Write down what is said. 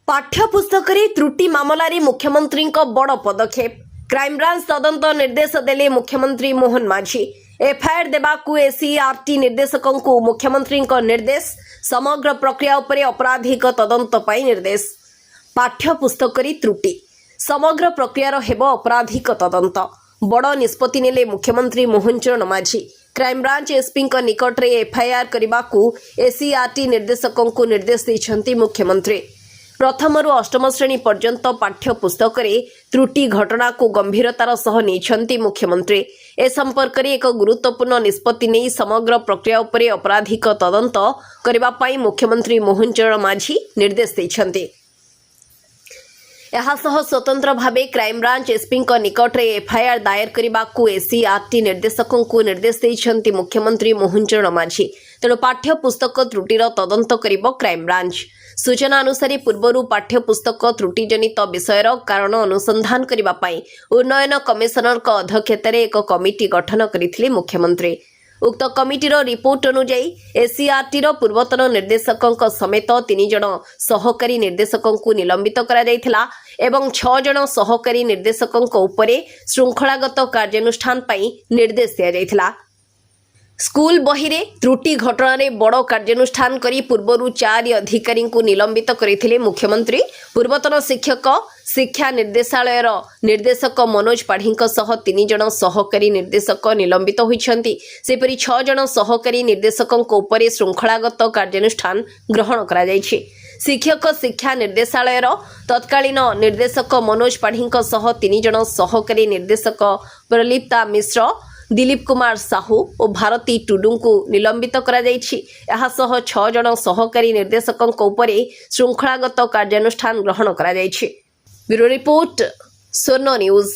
पाठ्यपुस्तक त्रुटि मामलें मुख्यमंत्री बड़ पदक्षेप क्राइमब्रांच तदंत निर्देश देले मुख्यमंत्री मोहन माझी। एफआईआर देवाकू एसईआरटी निर्देशकों को मुख्यमंत्री निर्देश। समग्र प्रक्रिया उपरे अपराधिक तदंत पाई निर्देश। पाठ्यपुस्तक त्रुटि समग्र प्रक्रियार हेब अपराधिक तदंत बड़ निष्पत्ति नेले मुख्यमंत्री मोहन चरण माझी। क्राइमब्रांच एसपी निकट में एफआईआर करने को एसईआरटी निर्देशकों को निर्देश देते मुख्यमंत्री। प्रथमरु अष्टम श्रेणी पर्यंत पाठ्यपुस्तक त्रुटि घटना को गंभीरतार सह नहीं मुख्यमंत्री। ए संपर्क में एक गुरुत्वपूर्ण निष्पत्ति नहीं समग्र प्रक्रिया उपरे अपराधिक तदंत करने मुख्यमंत्री मोहन चरण माझी निर्देश देते। यासह स्वतंत्र भावे क्राइमब्रांच एसपी निकट में एफआईआर दायर करने को एसईआरटी निर्देशकों को निर्देश देते मुख्यमंत्री मोहन चरण माझी। तेणु पाठ्यपुस्तक त्रुटिर तदंत करिब क्राइमब्रांच। सूचना अनुसार पूर्व पाठ्यपुस्तक त्रुटिजनित विषयर कारण अनुसंधान करने उन्नयन कमिशनर अध्यक्षतार एक कमिटी गठन करथिले मुख्यमंत्री। उक्त कमिटीर रिपोर्ट अनुसार एसईआरटी पूर्वतन निर्देशकों समेत 3 जण सहकारी निर्देशकों को निलंबित करा जायथिला एवं 6 जण सहकारी निर्देशकों उपरे श्रृंखलागत कार्यानुष्ठान पई निर्देश दिया जायथिला। स्कूल बही रे त्रुटि घटना रे बड़ कार्यानुष्ठान करी पूर्वरु 4 अधिकारी को निलंबित करथिले मुख्यमंत्री। पूर्वतन शिक्षक शिक्षा निर्देशालय निर्देशक मनोज पाढ़ी सह 3 जण सहकारी निर्देशक निलंबित होइछन्ति। सेपरि 6 जण सहकारी निर्देशकों उपरे श्रृंखलागत कार्यानुष्ठान ग्रहण करा जायछि। शिक्षक शिक्षा निर्देशालय तत्कालीन निर्देशक मनोज पाढ़ी सह 3 जण सहकारी निर्देशक प्रलिप्ता मिश्र दिलीप कुमार साहू और भारती टुडू को निलंबित करा जायछि। यासह 6 जण सहकारी निर्देशकों उपरे श्रृंखलागत कार्यानुष्ठान ग्रहण करा जायछि। ब्यूरो रिपोर्ट स्वर्ण न्यूज।